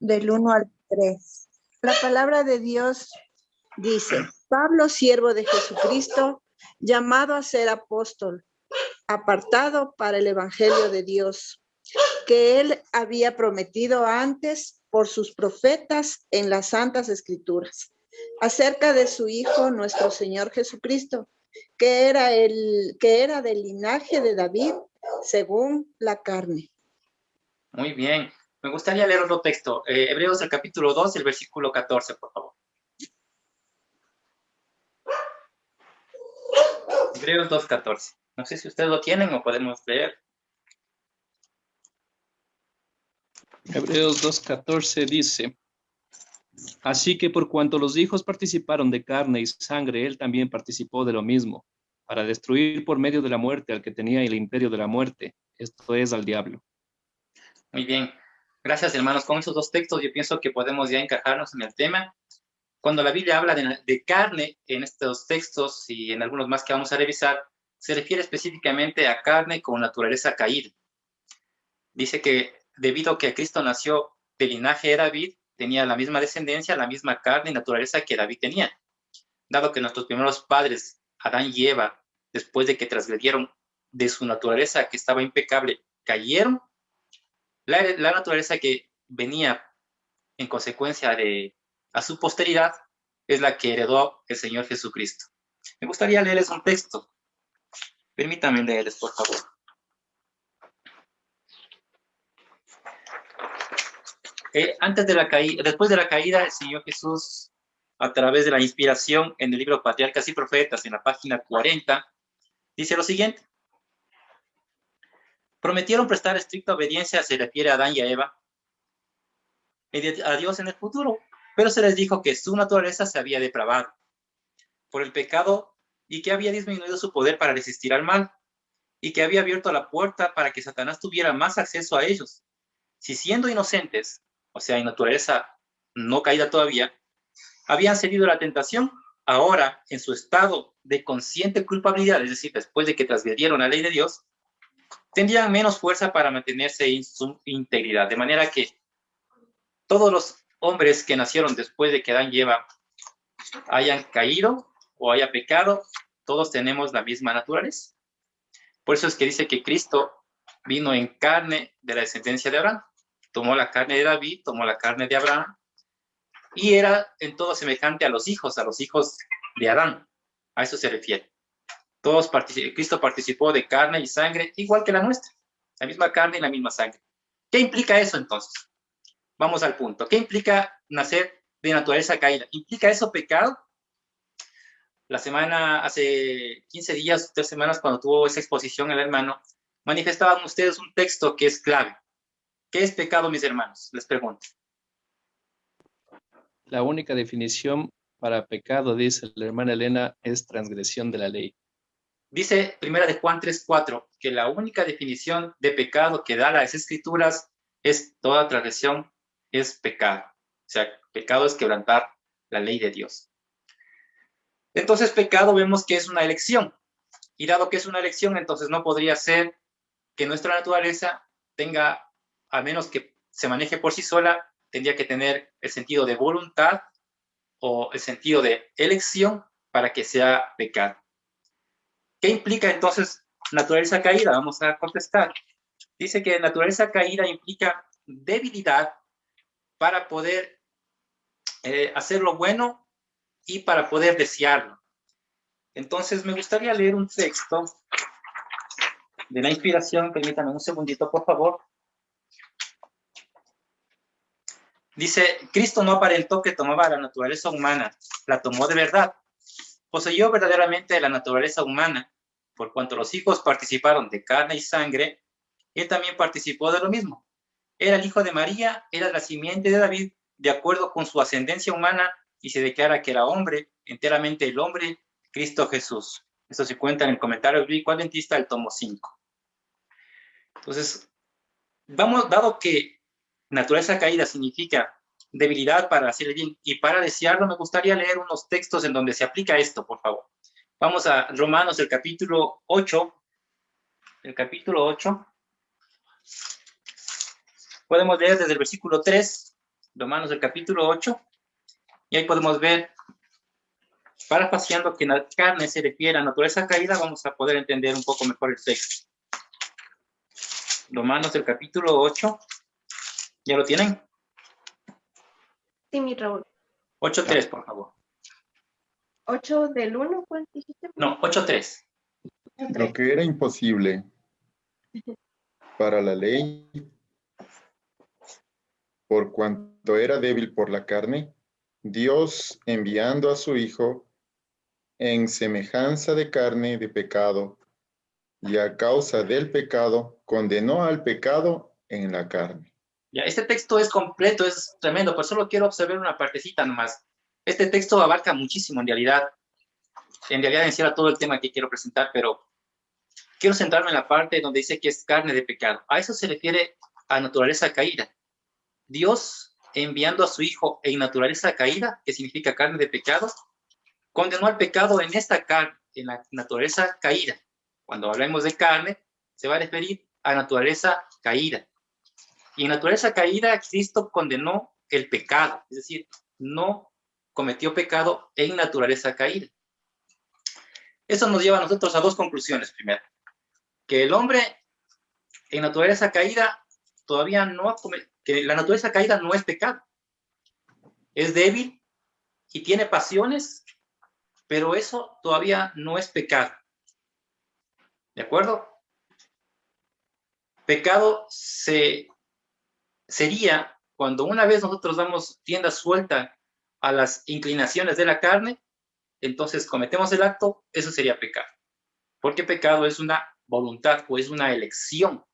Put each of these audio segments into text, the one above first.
del 1 al 3. La palabra de Dios dice: Pablo, siervo de Jesucristo, llamado a ser apóstol, apartado para el evangelio de Dios, que él había prometido antes por sus profetas en las santas escrituras, acerca de su Hijo, nuestro Señor Jesucristo, que era del linaje de David, según la carne. Muy bien. Me gustaría leer otro texto. Hebreos, el capítulo 2, el versículo 14, por favor. Hebreos 2:14. No sé si ustedes lo tienen o podemos leer. Hebreos 2:14 dice: Así que por cuanto los hijos participaron de carne y sangre, él también participó de lo mismo, para destruir por medio de la muerte al que tenía el imperio de la muerte, esto es, al diablo. Muy bien. Gracias, hermanos. Con esos dos textos yo pienso que podemos ya encajarnos en el tema. Cuando la Biblia habla de carne en estos textos y en algunos más que vamos a revisar, se refiere específicamente a carne con naturaleza caída. Dice que debido a que Cristo nació del linaje de David, tenía la misma descendencia, la misma carne y naturaleza que David tenía. Dado que nuestros primeros padres, Adán y Eva, después de que transgredieron de su naturaleza que estaba impecable, cayeron, la naturaleza que venía en consecuencia a su posteridad es la que heredó el Señor Jesucristo. Me gustaría leerles un texto. Permítanme leerles, por favor. Después de la caída, el Señor Jesús, a través de la inspiración en el libro Patriarcas y Profetas, en la página 40, dice lo siguiente: prometieron prestar estricta obediencia, se refiere a Adán y a Eva, a Dios en el futuro, pero se les dijo que su naturaleza se había depravado por el pecado y que había disminuido su poder para resistir al mal y que había abierto la puerta para que Satanás tuviera más acceso a ellos. Si siendo inocentes, o sea, en naturaleza no caída todavía, habían cedido a la tentación, ahora en su estado de consciente culpabilidad, es decir, después de que transgredieron la ley de Dios, tendrían menos fuerza para mantenerse en su integridad. De manera que todos los hombres que nacieron después de que Adán y Eva hayan caído o haya pecado, todos tenemos la misma naturaleza. Por eso es que dice que Cristo vino en carne de la descendencia de Abraham. Tomó la carne de David, tomó la carne de Abraham, y era en todo semejante a los hijos de Adán. A eso se refiere. Cristo participó de carne y sangre igual que la nuestra. La misma carne y la misma sangre. ¿Qué implica eso entonces? Vamos al punto. ¿Qué implica nacer de naturaleza caída? ¿Implica eso pecado? Hace 15 días, 3 semanas, cuando tuvo esa exposición el hermano, manifestaban ustedes un texto que es clave. ¿Qué es pecado, mis hermanos? Les pregunto. La única definición para pecado, dice la hermana Elena, es transgresión de la ley. Dice 1 Juan 3:4 que la única definición de pecado que da las Escrituras es toda transgresión es pecado. O sea, pecado es quebrantar la ley de Dios. Entonces, pecado vemos que es una elección. Y dado que es una elección, entonces no podría ser que nuestra naturaleza tenga, a menos que se maneje por sí sola, tendría que tener el sentido de voluntad o el sentido de elección para que sea pecado. ¿Qué implica entonces naturaleza caída? Vamos a contestar. Dice que naturaleza caída implica debilidad para poder hacer lo bueno y para poder desearlo. Entonces me gustaría leer un texto de la inspiración. Permítanme un segundito, por favor. Dice: Cristo no aparentó que tomaba la naturaleza humana, la tomó de verdad. Poseyó verdaderamente la naturaleza humana, por cuanto los hijos participaron de carne y sangre, él también participó de lo mismo. Era el hijo de María, era la simiente de David, de acuerdo con su ascendencia humana, y se declara que era hombre, enteramente el hombre, Cristo Jesús. Esto se cuenta en el comentario bíblico adventista del tomo 5. Entonces, dado que naturaleza caída significa debilidad para hacer el bien y para desearlo, me gustaría leer unos textos en donde se aplica esto, por favor. Vamos a Romanos, el capítulo 8. El capítulo 8. Podemos leer desde el versículo 3 Romanos el capítulo 8, y ahí podemos ver, parafraseando, que la carne se refiere a naturaleza caída. Vamos a poder entender un poco mejor el texto. Romanos el capítulo 8, ¿ya lo tienen? Sí, mi Raúl. 8.3, por favor. 8 del 1, ¿cuánto dijiste? No, 8.3. Lo que era imposible para la ley, por cuanto era débil por la carne, Dios, enviando a su Hijo en semejanza de carne de pecado, y a causa del pecado, condenó al pecado en la carne. Ya, este texto es completo, es tremendo, pero solo quiero observar una partecita nomás. Este texto abarca muchísimo en realidad. Encierra todo el tema que quiero presentar, pero quiero centrarme en la parte donde dice que es carne de pecado. A eso se refiere a naturaleza caída. Dios, enviando a su Hijo en naturaleza caída, que significa carne de pecado, condenó al pecado en esta carne, en la naturaleza caída. Cuando hablemos de carne, se va a referir a naturaleza caída. Y en naturaleza caída, Cristo condenó el pecado, es decir, no cometió pecado en naturaleza caída. Eso nos lleva a nosotros a dos conclusiones. Primero, que el hombre en naturaleza caída todavía no que la naturaleza caída no es pecado. Es débil y tiene pasiones, pero eso todavía no es pecado. ¿De acuerdo? Pecado sería cuando una vez nosotros damos rienda suelta a las inclinaciones de la carne, entonces cometemos el acto, eso sería pecado. Porque pecado es una voluntad o es una elección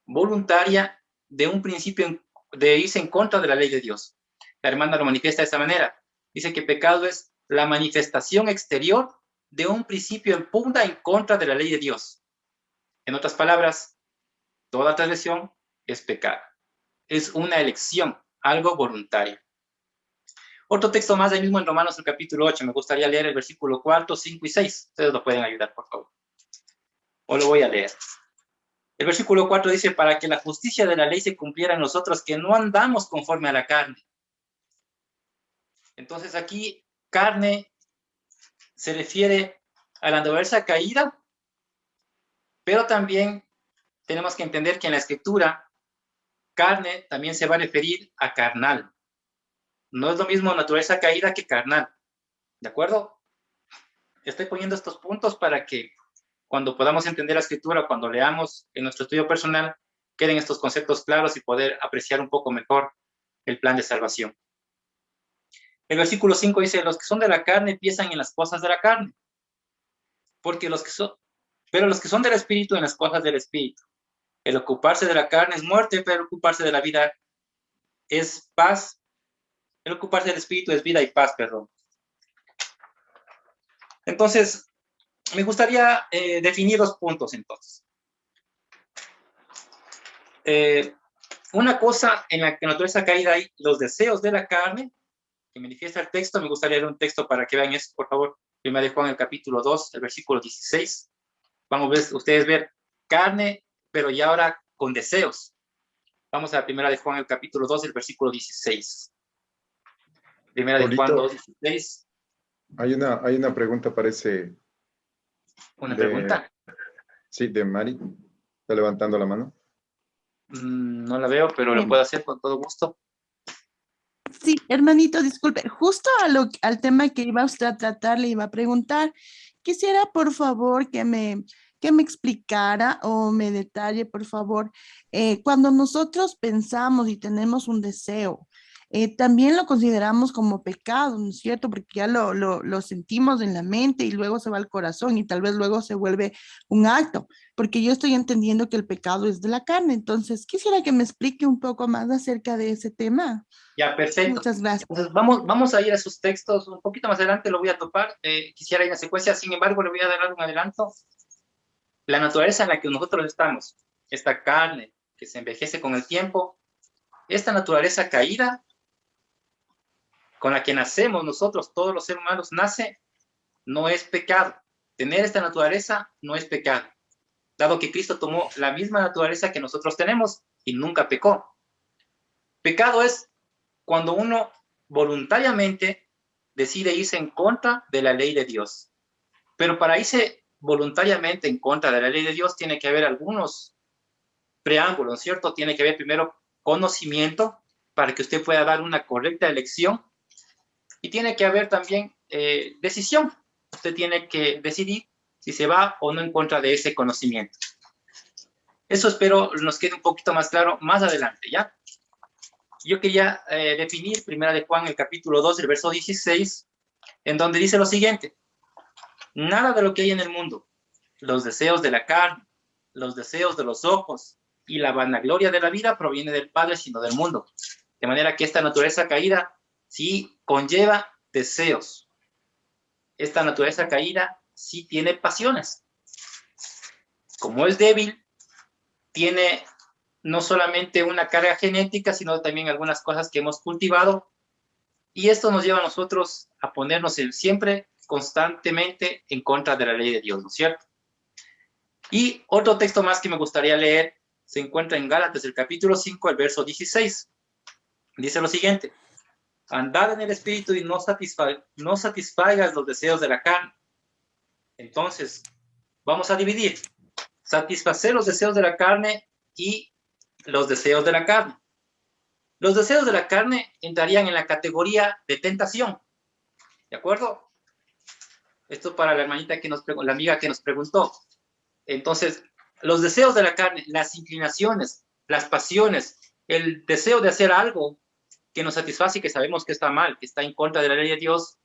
voluntaria de un principio de irse en contra de la ley de Dios. La hermana lo manifiesta de esta manera. Dice que pecado es la manifestación exterior de un principio en pugna en contra de la ley de Dios. En otras palabras, toda transgresión es pecado. Es una elección, algo voluntario. Otro texto más ahí mismo en Romanos, el capítulo 8. Me gustaría leer el versículo 4, 5 y 6. Ustedes lo pueden ayudar, por favor. O lo voy a leer. El versículo 4 dice, para que la justicia de la ley se cumpliera en nosotros, que no andamos conforme a la carne. Entonces aquí, carne se refiere a la naturaleza caída, pero también tenemos que entender que en la Escritura, carne también se va a referir a carnal. No es lo mismo naturaleza caída que carnal. ¿De acuerdo? Estoy poniendo estos puntos para que cuando podamos entender la Escritura, cuando leamos en nuestro estudio personal, queden estos conceptos claros y poder apreciar un poco mejor el plan de salvación. El versículo 5 dice, los que son de la carne piensan en las cosas de la carne, pero los que son del Espíritu en las cosas del Espíritu. El ocuparse de la carne es muerte, pero el ocuparse de la vida es paz. El ocuparse del Espíritu es vida y paz, perdón. Entonces, me gustaría definir dos puntos, entonces. Una cosa en la que en naturaleza caída hay los deseos de la carne, que manifiesta el texto. Me gustaría leer un texto para que vean eso, por favor. Primera de Juan, el capítulo 2, el versículo 16. Vamos a ustedes ver carne, pero ya ahora con deseos. Vamos a la primera de Juan, el capítulo 2, el versículo 16. Primera de Juan 2, 16. Hay una pregunta, parece. ¿Una pregunta? Sí, de Mari. Está levantando la mano. No la veo, pero lo puedo hacer con todo gusto. Sí, hermanito, disculpe. Justo al tema que iba usted a tratar, le iba a preguntar. Quisiera, por favor, que me explicara o me detalle, por favor, cuando nosotros pensamos y tenemos un deseo, también lo consideramos como pecado, ¿no es cierto? Porque ya lo sentimos en la mente y luego se va al corazón y tal vez luego se vuelve un acto, porque yo estoy entendiendo que el pecado es de la carne. Entonces, quisiera que me explique un poco más acerca de ese tema. Ya, perfecto. Muchas gracias. Entonces, vamos a ir a sus textos. Un poquito más adelante lo voy a topar. Quisiera ir en secuencia, sin embargo, le voy a dar un adelanto. La naturaleza en la que nosotros estamos, esta carne que se envejece con el tiempo, esta naturaleza caída con la que nacemos nosotros, todos los seres humanos, nace, no es pecado. Tener esta naturaleza no es pecado, dado que Cristo tomó la misma naturaleza que nosotros tenemos y nunca pecó. Pecado es cuando uno voluntariamente decide irse en contra de la ley de Dios. Pero para irse voluntariamente en contra de la ley de Dios tiene que haber algunos preámbulos, ¿cierto? Tiene que haber primero conocimiento para que usted pueda dar una correcta elección y tiene que haber también decisión. Usted tiene que decidir si se va o no en contra de ese conocimiento. Eso espero nos quede un poquito más claro más adelante, ¿ya? Yo quería definir Primera de Juan, el capítulo 2, el verso 16, en donde dice lo siguiente: nada de lo que hay en el mundo, los deseos de la carne, los deseos de los ojos y la vanagloria de la vida proviene del Padre, sino del mundo. De manera que esta naturaleza caída sí conlleva deseos. Esta naturaleza caída sí tiene pasiones. Como es débil, tiene no solamente una carga genética, sino también algunas cosas que hemos cultivado. Y esto nos lleva a nosotros a ponernos siempre, constantemente, en contra de la ley de Dios, ¿no es cierto? Y otro texto más que me gustaría leer se encuentra en Gálatas, el capítulo 5, el verso 16. Dice lo siguiente: andad en el Espíritu y no satisfagas los deseos de la carne. Entonces, vamos a dividir: satisfacer los deseos de la carne y los deseos de la carne. Los deseos de la carne entrarían en la categoría de tentación. ¿De acuerdo? Esto para la hermanita la amiga que nos preguntó. Entonces, los deseos de la carne, las inclinaciones, las pasiones, el deseo de hacer algo que nos satisface y que sabemos que está mal, que está en contra de la ley de Dios,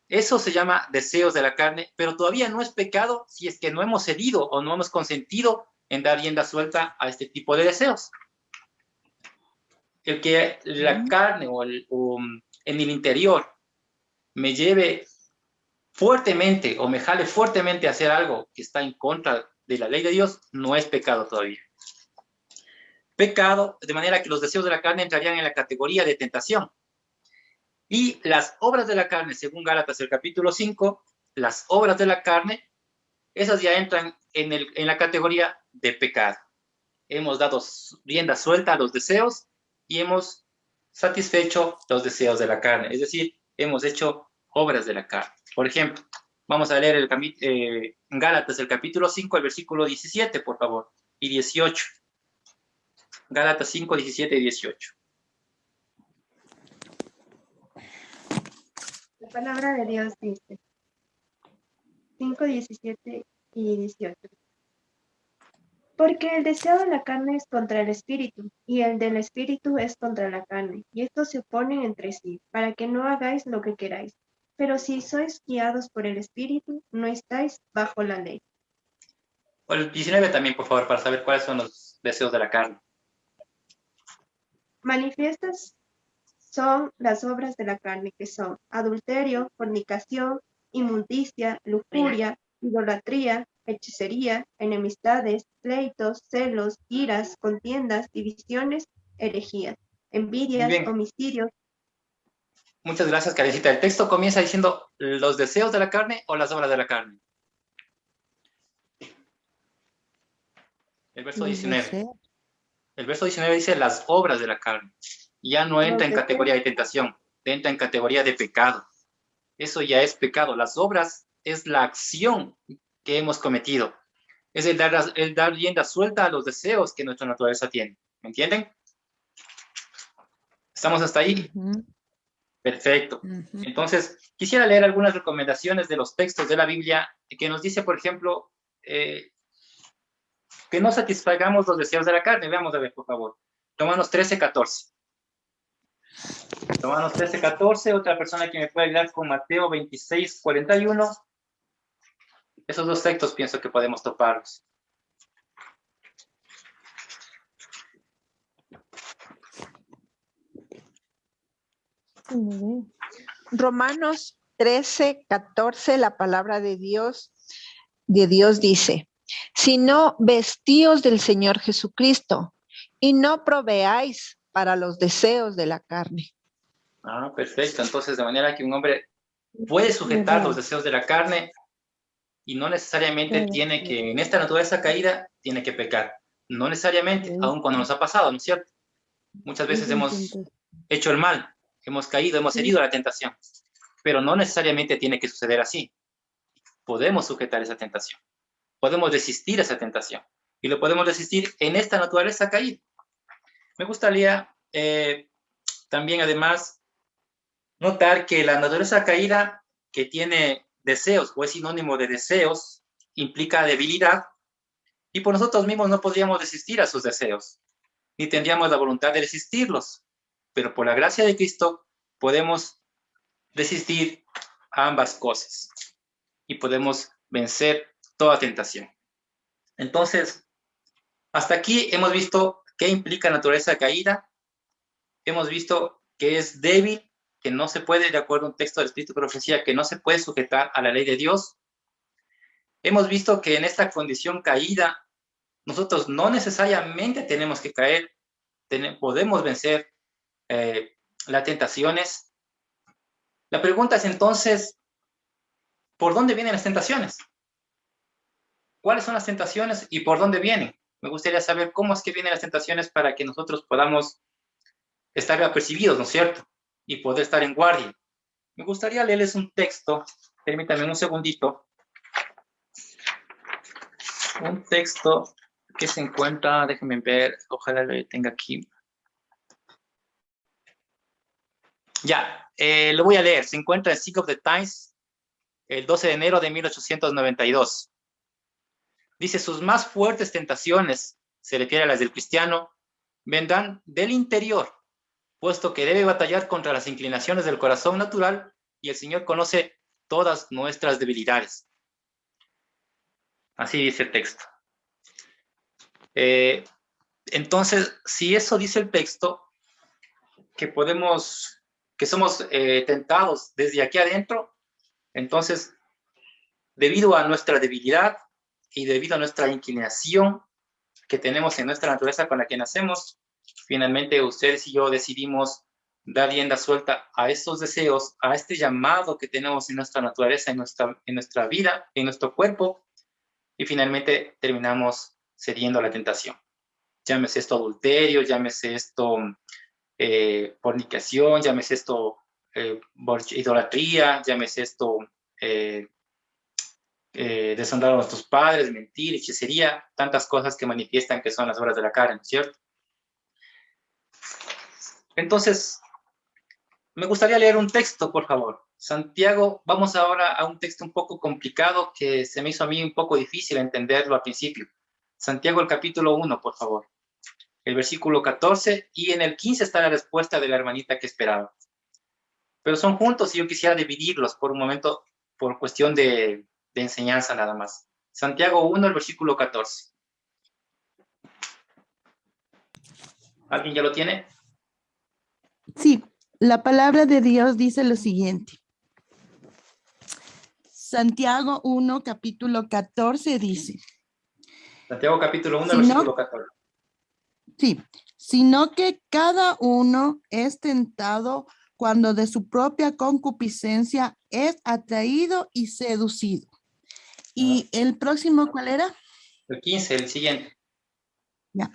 eso se llama deseos de la carne, pero todavía no es pecado si es que no hemos cedido o no hemos consentido en dar rienda suelta a este tipo de deseos. El que la carne o en el interior me lleve fuertemente o me jale fuertemente a hacer algo que está en contra de la ley de Dios, no es pecado todavía. Pecado, de manera que los deseos de la carne entrarían en la categoría de tentación. Y las obras de la carne, según Gálatas, el capítulo 5, las obras de la carne, esas ya entran en la categoría de pecado. Hemos dado rienda suelta a los deseos y hemos satisfecho los deseos de la carne. Es decir, hemos hecho obras de la carne. Por ejemplo, vamos a leer Gálatas, el capítulo 5, el versículo 17, por favor, y 18. Gálatas 5, 17 y 18. La palabra de Dios dice, 5, 17 y 18. Porque el deseo de la carne es contra el espíritu, y el del espíritu es contra la carne, y estos se oponen entre sí, para que no hagáis lo que queráis. Pero si sois guiados por el espíritu, no estáis bajo la ley. O el 19 también, por favor, para saber cuáles son los deseos de la carne. Manifiestas son las obras de la carne, que son adulterio, fornicación, inmundicia, lujuria, idolatría, hechicería, enemistades, pleitos, celos, iras, contiendas, divisiones, herejías, envidias, homicidios. Muchas gracias, Karencita. El texto comienza diciendo los deseos de la carne o las obras de la carne. El verso 19. El verso 19 dice las obras de la carne. Ya no entra en categoría de tentación, entra en categoría de pecado. Eso ya es pecado. Las obras es la acción que hemos cometido. Es el dar rienda suelta a los deseos que nuestra naturaleza tiene. ¿Me entienden? ¿Estamos hasta ahí? Perfecto. Entonces, quisiera leer algunas recomendaciones de los textos de la Biblia que nos dice, por ejemplo, que no satisfagamos los deseos de la carne. Veamos a ver, por favor. Romanos 13, 14. Romanos 13, 14. Otra persona que me puede ayudar con Mateo 26, 41. Esos dos textos pienso que podemos toparlos. Romanos 13, 14, la palabra de Dios dice: sino vestíos del Señor Jesucristo y no proveáis para los deseos de la carne. Ah, perfecto. Entonces, de manera que un hombre puede sujetar los deseos de la carne y no necesariamente tiene que, en esta naturaleza caída, tiene que pecar. No necesariamente, aun cuando nos ha pasado, ¿no es cierto? Muchas veces hemos hecho el mal, hemos caído, hemos herido la tentación. Pero no necesariamente tiene que suceder así. Podemos sujetar esa tentación. Podemos resistir esa tentación. Y lo podemos resistir en esta naturaleza caída. Me gustaría también, además, notar que la naturaleza caída que tiene deseos o es sinónimo de deseos implica debilidad y por nosotros mismos no podríamos resistir a sus deseos, ni tendríamos la voluntad de resistirlos. Pero por la gracia de Cristo podemos resistir a ambas cosas y podemos vencer toda tentación. Entonces, hasta aquí hemos visto qué implica naturaleza caída. Hemos visto que es débil, que no se puede, de acuerdo a un texto del Espíritu de Profecía, que no se puede sujetar a la ley de Dios. Hemos visto que en esta condición caída, nosotros no necesariamente tenemos que caer, podemos vencer las tentaciones. La pregunta es entonces, ¿por dónde vienen las tentaciones? ¿Cuáles son las tentaciones y por dónde vienen? Me gustaría saber cómo es que vienen las tentaciones para que nosotros podamos estar apercibidos, ¿no es cierto? Y poder estar en guardia. Me gustaría leerles un texto, permítanme un segundito. Un texto que se encuentra, déjenme ver, ojalá lo tenga aquí. Ya, lo voy a leer. Se encuentra en Sign of the Times, el 12 de enero de 1892. Dice, sus más fuertes tentaciones, se refiere a las del cristiano, vendrán del interior, puesto que debe batallar contra las inclinaciones del corazón natural y el Señor conoce todas nuestras debilidades. Así dice el texto. Entonces, si eso dice el texto, que somos tentados desde aquí adentro, entonces, debido a nuestra debilidad y debido a nuestra inclinación que tenemos en nuestra naturaleza con la que nacemos, finalmente ustedes y yo decidimos dar rienda suelta a estos deseos, a este llamado que tenemos en nuestra naturaleza, en nuestra vida, en nuestro cuerpo, y finalmente terminamos cediendo a la tentación. Llámese esto adulterio, llámese esto fornicación, llámese esto idolatría, llámese esto deshonrar a nuestros padres, mentir, hechicería, tantas cosas que manifiestan que son las obras de la carne, ¿no es cierto? Entonces, me gustaría leer un texto, por favor. Santiago, vamos ahora a un texto un poco complicado que se me hizo a mí un poco difícil entenderlo al principio. Santiago, el capítulo 1, por favor. El versículo 14 y en el 15 está la respuesta de la hermanita que esperaba. Pero son juntos y yo quisiera dividirlos por un momento por cuestión de enseñanza nada más. Santiago 1, el versículo 14. ¿Alguien ya lo tiene? Sí, la palabra de Dios dice lo siguiente. Santiago 1, capítulo 14 dice. Santiago capítulo 1, versículo 14. Sí, sino que cada uno es tentado cuando de su propia concupiscencia es atraído y seducido. ¿Y el próximo cuál era? El 15, el siguiente. Ya.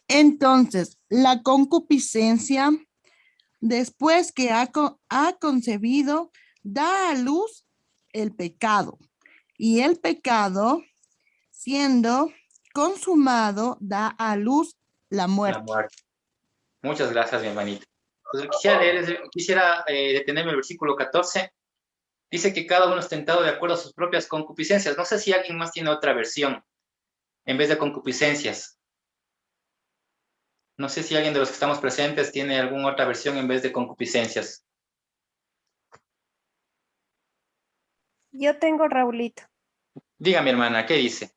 Entonces, la concupiscencia, después que ha concebido, da a luz el pecado. Y el pecado, siendo consumado, da a luz la muerte. La muerte. Muchas gracias, mi hermanita. Pues quisiera detenerme en el versículo 14. Dice que cada uno es tentado de acuerdo a sus propias concupiscencias. No sé si alguien más tiene otra versión en vez de concupiscencias. No sé si alguien de los que estamos presentes tiene alguna otra versión en vez de concupiscencias. Yo tengo, Raulito. Dígame, hermana, ¿qué dice?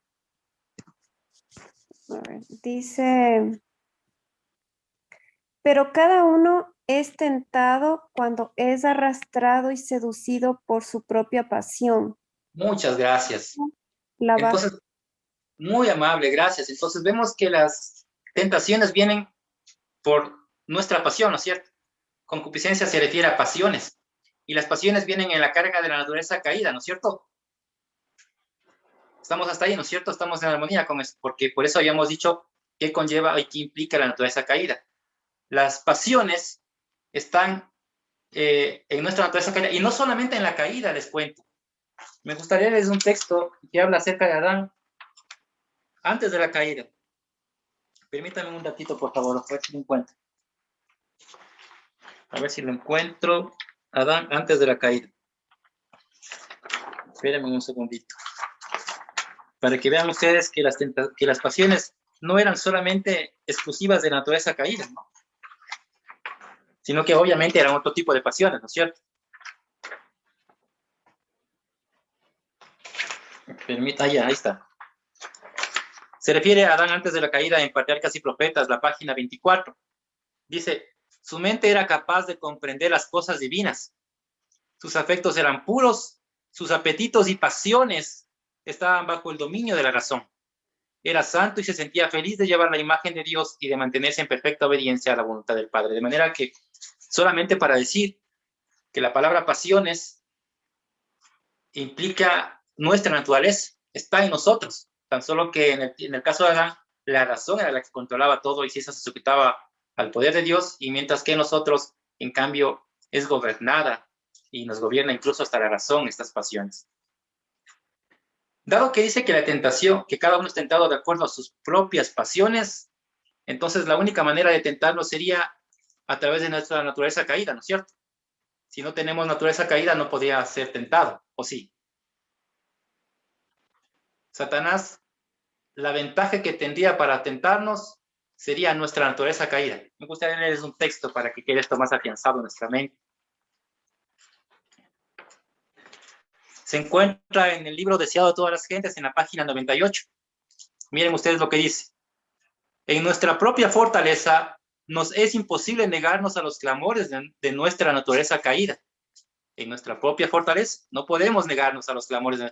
A ver, dice, pero cada uno es tentado cuando es arrastrado y seducido por su propia pasión. Muchas gracias. La Entonces, muy amable, gracias. Entonces vemos que las tentaciones vienen por nuestra pasión, ¿no es cierto? Concupiscencia se refiere a pasiones. Y las pasiones vienen en la carga de la naturaleza caída, ¿no es cierto? Estamos hasta ahí, ¿no es cierto? Estamos en armonía con eso, porque por eso habíamos dicho qué conlleva y qué implica la naturaleza caída. Las pasiones están en nuestra naturaleza caída. Y no solamente en la caída, les cuento. Me gustaría leer un texto que habla acerca de Adán antes de la caída. Permítanme un ratito, por favor, a ver si lo encuentro. A ver si lo encuentro. Adán antes de la caída. Espérenme un segundito. Para que vean ustedes que las pasiones no eran solamente exclusivas de naturaleza caída, ¿no? Sino que obviamente eran otro tipo de pasiones, ¿no es cierto? Permita, ahí está. Se refiere a Adán antes de la caída en Patriarcas y Profetas, la página 24. Dice, su mente era capaz de comprender las cosas divinas. Sus afectos eran puros, sus apetitos y pasiones estaban bajo el dominio de la razón. Era santo y se sentía feliz de llevar la imagen de Dios y de mantenerse en perfecta obediencia a la voluntad del Padre. De manera que, solamente para decir que la palabra pasiones implica nuestra naturaleza, está en nosotros. Tan solo que en el caso de Adán, la razón era la que controlaba todo y si esa se sujetaba al poder de Dios, y mientras que nosotros, en cambio, es gobernada y nos gobierna incluso hasta la razón, estas pasiones. Dado que dice que la tentación, que cada uno es tentado de acuerdo a sus propias pasiones, entonces la única manera de tentarlo sería a través de nuestra naturaleza caída, ¿no es cierto? Si no tenemos naturaleza caída, no podría ser tentado, ¿o sí? Satanás, la ventaja que tendría para tentarnos sería nuestra naturaleza caída. Me gustaría leerles un texto para que quede esto más afianzado en nuestra mente. Se encuentra en el libro Deseado de todas las gentes, en la página 98. Miren ustedes lo que dice. En nuestra propia fortaleza nos es imposible negarnos a los clamores de nuestra naturaleza caída. En nuestra propia fortaleza no podemos negarnos a los clamores de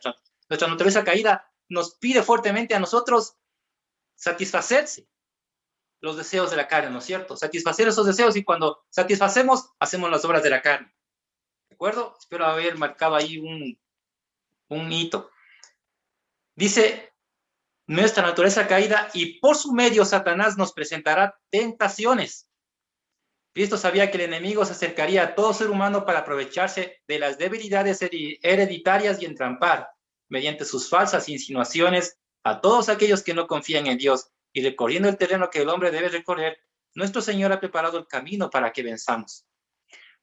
nuestra naturaleza caída. Nos pide fuertemente a nosotros satisfacerse los deseos de la carne, ¿no es cierto? Satisfacer esos deseos, y cuando satisfacemos, hacemos las obras de la carne. ¿De acuerdo? Espero haber marcado ahí un hito. Dice, nuestra naturaleza caída, y por su medio Satanás nos presentará tentaciones. Cristo sabía que el enemigo se acercaría a todo ser humano para aprovecharse de las debilidades hereditarias y entrampar, mediante sus falsas insinuaciones, a todos aquellos que no confían en Dios, y recorriendo el terreno que el hombre debe recorrer, nuestro Señor ha preparado el camino para que venzamos.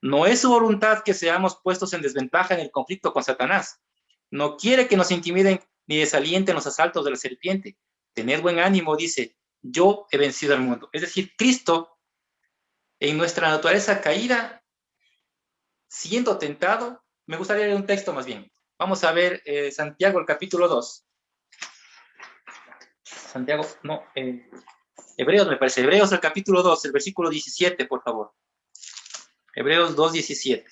No es su voluntad que seamos puestos en desventaja en el conflicto con Satanás. No quiere que nos intimiden ni desalienten los asaltos de la serpiente. Tened buen ánimo, dice, yo he vencido al mundo. Es decir, Cristo, en nuestra naturaleza caída, siendo tentado, me gustaría leer un texto más bien. Vamos a ver Santiago, el capítulo 2. Santiago, no, Hebreos me parece. Hebreos, el capítulo 2, el versículo 17, por favor. Hebreos 2, 17.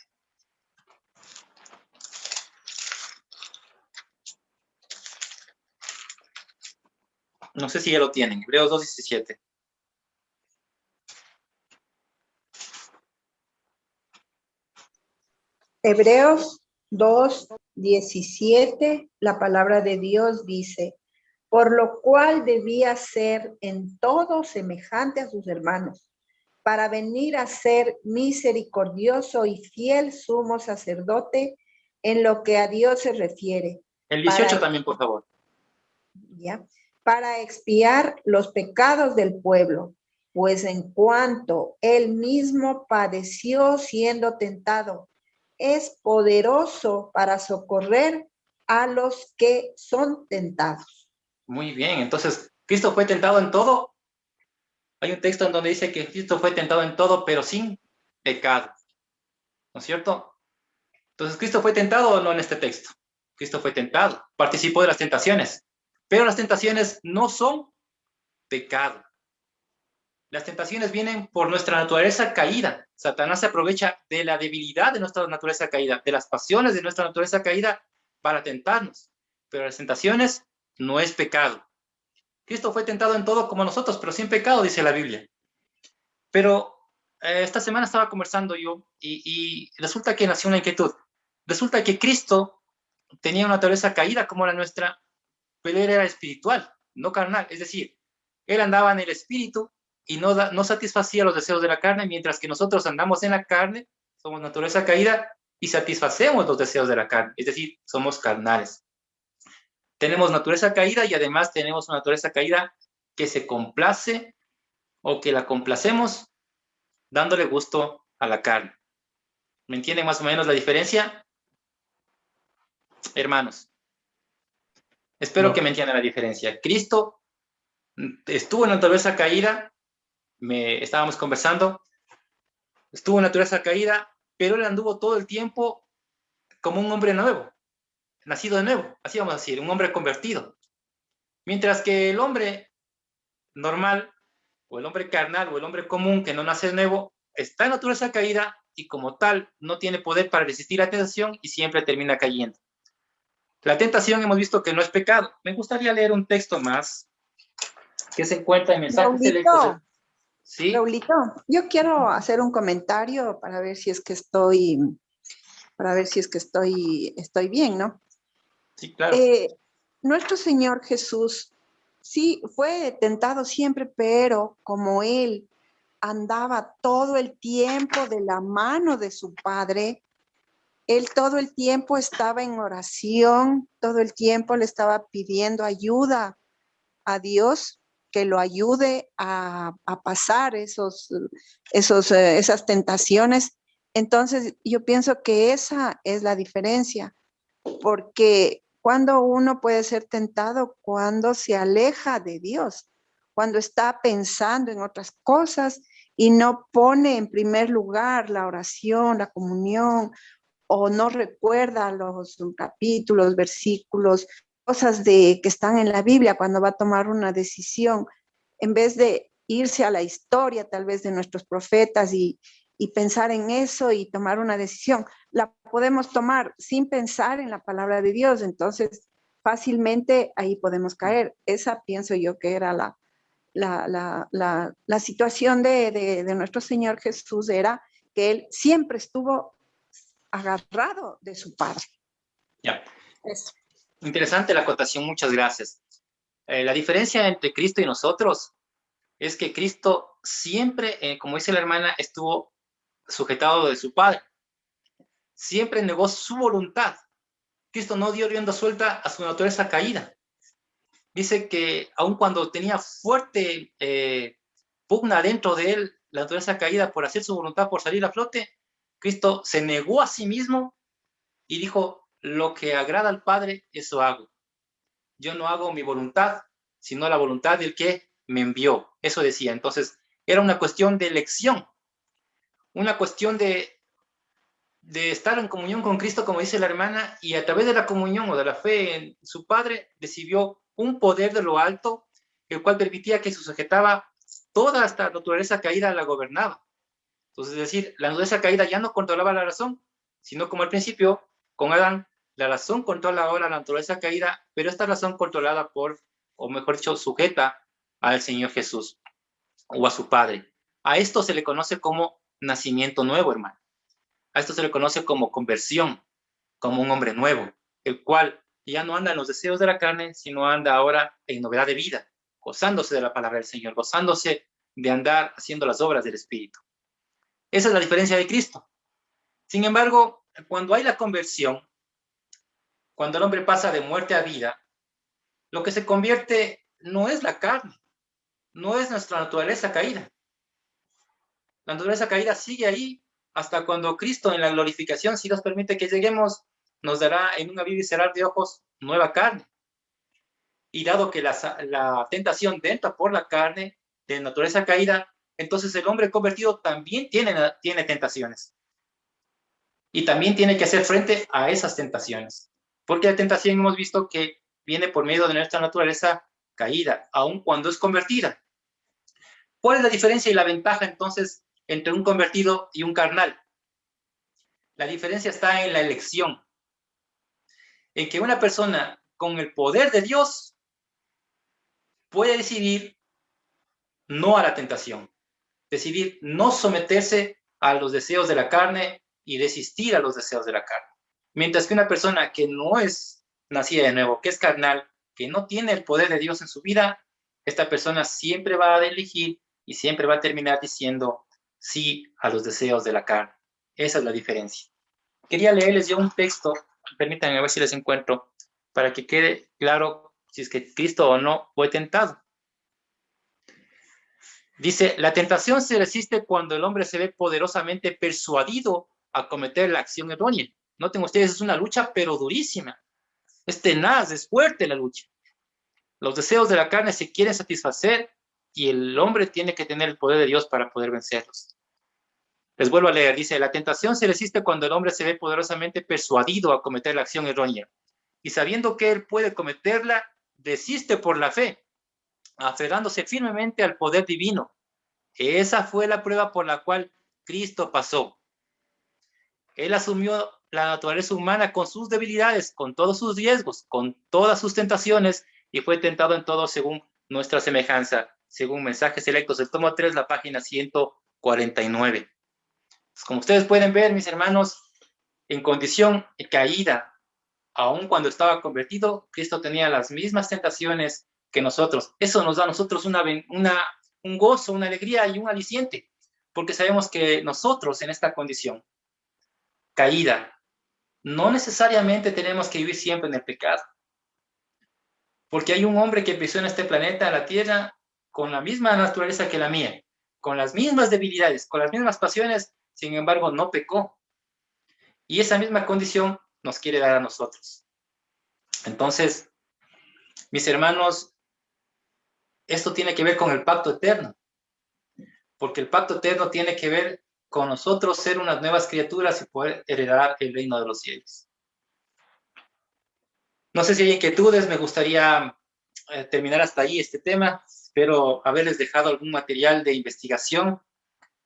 No sé si ya lo tienen. Hebreos 2, 17. Hebreos 2, 17, la palabra de Dios dice, por lo cual debía ser en todo semejante a sus hermanos, para venir a ser misericordioso y fiel sumo sacerdote en lo que a Dios se refiere. El 18 también, por favor. ¿Ya? Para expiar los pecados del pueblo, pues en cuanto él mismo padeció siendo tentado, es poderoso para socorrer a los que son tentados. Muy bien, entonces, Cristo fue tentado en todo. Hay un texto en donde dice que Cristo fue tentado en todo, pero sin pecado. ¿No es cierto? Entonces, ¿Cristo fue tentado o no en este texto? Cristo fue tentado, participó de las tentaciones, pero las tentaciones no son pecado. Las tentaciones vienen por nuestra naturaleza caída. Satanás se aprovecha de la debilidad de nuestra naturaleza caída, de las pasiones de nuestra naturaleza caída para tentarnos. Pero las tentaciones no es pecado. Cristo fue tentado en todo como nosotros, pero sin pecado, dice la Biblia. Pero esta semana estaba conversando yo y resulta que nació una inquietud. Resulta que Cristo tenía una naturaleza caída como la nuestra, pero él era espiritual, no carnal. Es decir, él andaba en el espíritu y no satisfacía los deseos de la carne, mientras que nosotros andamos en la carne, somos naturaleza caída y satisfacemos los deseos de la carne, es decir, somos carnales. Tenemos naturaleza caída y además tenemos una naturaleza caída que se complace o que la complacemos dándole gusto a la carne. ¿Me entienden más o menos la diferencia? Hermanos, espero que me entiendan la diferencia. Cristo estuvo en la naturaleza caída, estábamos conversando, estuvo en la naturaleza caída, pero él anduvo todo el tiempo como un hombre nuevo, nacido de nuevo, así vamos a decir, un hombre convertido. Mientras que el hombre normal, o el hombre carnal, o el hombre común que no nace de nuevo, está en naturaleza caída y como tal no tiene poder para resistir la tentación y siempre termina cayendo. La tentación hemos visto que no es pecado. Me gustaría leer un texto más que se encuentra en Mensajes Selectos. ¿Sí? Raulito, yo quiero hacer un comentario para ver si es que estoy bien, ¿no? Sí, claro. Nuestro Señor Jesús sí fue tentado siempre, pero como Él andaba todo el tiempo de la mano de su Padre, Él todo el tiempo estaba en oración, todo el tiempo le estaba pidiendo ayuda a Dios, que lo ayude a pasar esas tentaciones. Entonces, yo pienso que esa es la diferencia, porque cuando uno puede ser tentado, cuando se aleja de Dios, cuando está pensando en otras cosas y no pone en primer lugar la oración, la comunión, o no recuerda los capítulos, versículos, cosas que están en la Biblia cuando va a tomar una decisión, en vez de irse a la historia tal vez de nuestros profetas y pensar en eso y tomar una decisión. La podemos tomar sin pensar en la palabra de Dios, entonces fácilmente ahí podemos caer. Esa pienso yo que era la situación de nuestro Señor Jesús, era que Él siempre estuvo agarrado de su Padre. Ya. Eso. Interesante la acotación, muchas gracias. La diferencia entre Cristo y nosotros es que Cristo siempre, como dice la hermana, estuvo sujetado de su Padre. Siempre negó su voluntad. Cristo no dio rienda suelta a su naturaleza caída. Dice que aun cuando tenía fuerte pugna dentro de él, la naturaleza caída por hacer su voluntad, por salir a flote, Cristo se negó a sí mismo y dijo, lo que agrada al Padre, eso hago. Yo no hago mi voluntad, sino la voluntad del que me envió. Eso decía. Entonces, era una cuestión de elección, una cuestión de estar en comunión con Cristo, como dice la hermana, y a través de la comunión o de la fe en su Padre, recibió un poder de lo alto, el cual permitía que se sujetaba toda esta naturaleza caída, la gobernaba. Entonces, es decir, la naturaleza caída ya no controlaba la razón, sino como al principio, con Adán, la razón controla ahora la naturaleza caída, pero esta razón controlada por, o mejor dicho, sujeta al Señor Jesús o a su Padre. A esto se le conoce como nacimiento nuevo, hermano. A esto se le conoce como conversión, como un hombre nuevo, el cual ya no anda en los deseos de la carne, sino anda ahora en novedad de vida, gozándose de la palabra del Señor, gozándose de andar haciendo las obras del Espíritu. Esa es la diferencia de Cristo. Sin embargo, cuando hay la conversión, cuando el hombre pasa de muerte a vida, lo que se convierte no es la carne, no es nuestra naturaleza caída. La naturaleza caída sigue ahí hasta cuando Cristo en la glorificación, si Dios permite que lleguemos, nos dará en un abrir y cerrar de ojos nueva carne. Y dado que la tentación entra por la carne de naturaleza caída, entonces el hombre convertido también tiene tentaciones. Y también tiene que hacer frente a esas tentaciones. Porque la tentación hemos visto que viene por medio de nuestra naturaleza caída, aun cuando es convertida. ¿Cuál es la diferencia y la ventaja entonces entre un convertido y un carnal? La diferencia está en la elección. En que una persona con el poder de Dios puede decidir no a la tentación, decidir no someterse a los deseos de la carne y desistir a los deseos de la carne. Mientras que una persona que no es nacida de nuevo, que es carnal, que no tiene el poder de Dios en su vida, esta persona siempre va a elegir y siempre va a terminar diciendo sí a los deseos de la carne. Esa es la diferencia. Quería leerles yo un texto, permítanme ver si les encuentro, para que quede claro si es que Cristo o no fue tentado. Dice, la tentación se resiste cuando el hombre se ve poderosamente persuadido a cometer la acción errónea. Noten ustedes, es una lucha pero durísima. Es tenaz, es fuerte la lucha. Los deseos de la carne se quieren satisfacer y el hombre tiene que tener el poder de Dios para poder vencerlos. Les vuelvo a leer, dice, la tentación se resiste cuando el hombre se ve poderosamente persuadido a cometer la acción errónea y sabiendo que él puede cometerla, desiste por la fe, aferrándose firmemente al poder divino. Esa fue la prueba por la cual Cristo pasó. Él asumió la naturaleza humana con sus debilidades, con todos sus riesgos, con todas sus tentaciones, y fue tentado en todo según nuestra semejanza, según Mensajes Selectos, el tomo 3, la página 149. Pues como ustedes pueden ver, mis hermanos, en condición caída, aun cuando estaba convertido, Cristo tenía las mismas tentaciones que nosotros. Eso nos da a nosotros un gozo, una alegría y un aliciente, porque sabemos que nosotros en esta condición caída, no necesariamente tenemos que vivir siempre en el pecado, porque hay un hombre que empezó en este planeta, en la tierra, con la misma naturaleza que la mía, con las mismas debilidades, con las mismas pasiones, sin embargo no pecó, y esa misma condición nos quiere dar a nosotros. Entonces, mis hermanos, esto tiene que ver con el pacto eterno, porque el pacto eterno tiene que ver con nosotros ser unas nuevas criaturas y poder heredar el reino de los cielos. No sé si hay inquietudes, me gustaría terminar hasta ahí este tema. Espero haberles dejado algún material de investigación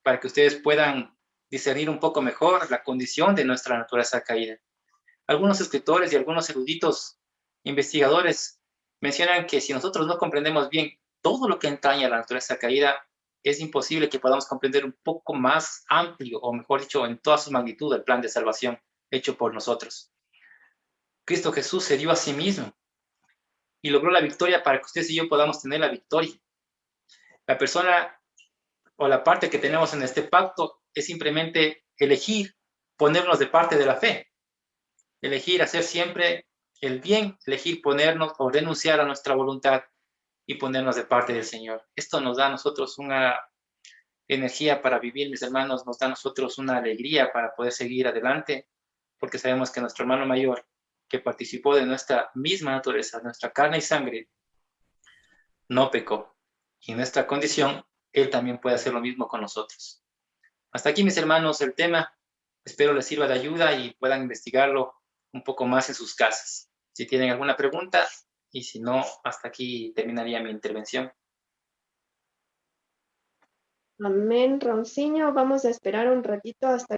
para que ustedes puedan discernir un poco mejor la condición de nuestra naturaleza caída. Algunos escritores y algunos eruditos investigadores mencionan que si nosotros no comprendemos bien todo lo que entraña la naturaleza caída, es imposible que podamos comprender un poco más amplio, o mejor dicho, en toda su magnitud, el plan de salvación hecho por nosotros. Cristo Jesús se dio a sí mismo y logró la victoria para que ustedes y yo podamos tener la victoria. La persona o la parte que tenemos en este pacto es simplemente elegir ponernos de parte de la fe, elegir hacer siempre el bien, elegir ponernos o renunciar a nuestra voluntad y ponernos de parte del Señor. Esto nos da a nosotros una energía para vivir, mis hermanos, nos da a nosotros una alegría para poder seguir adelante, porque sabemos que nuestro hermano mayor, que participó de nuestra misma naturaleza, nuestra carne y sangre, no pecó. Y en nuestra condición, Él también puede hacer lo mismo con nosotros. Hasta aquí, mis hermanos, el tema. Espero les sirva de ayuda y puedan investigarlo un poco más en sus casas. Si tienen alguna pregunta, y si no, hasta aquí terminaría mi intervención. Amén, Ronciño. Vamos a esperar un ratito hasta